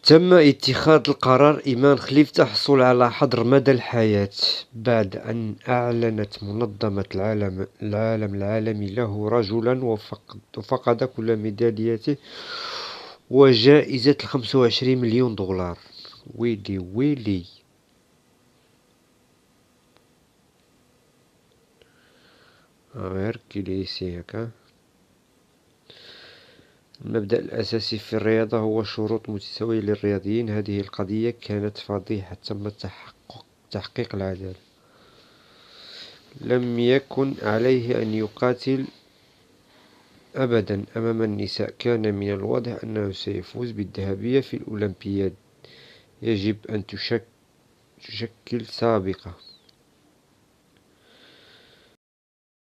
تم اتخاذ القرار إيمان خليف تحصل على حظر مدى الحياة بعد أن أعلنت منظمة العالم العالمي له رجلا وفقد كل ميدالياته وجائزة 25 مليون دولار. ويلي ويلي. غير كيليسي هكا. المبدأ الأساسي في الرياضة هو شروط متساوية للرياضيين. هذه القضية كانت فضيحة. تم تحقيق العدالة. لم يكن عليه أن يقاتل أبدا أمام النساء. كان من الواضح أنه سيفوز بالذهبية في الأولمبياد. يجب أن تشكل سابقة.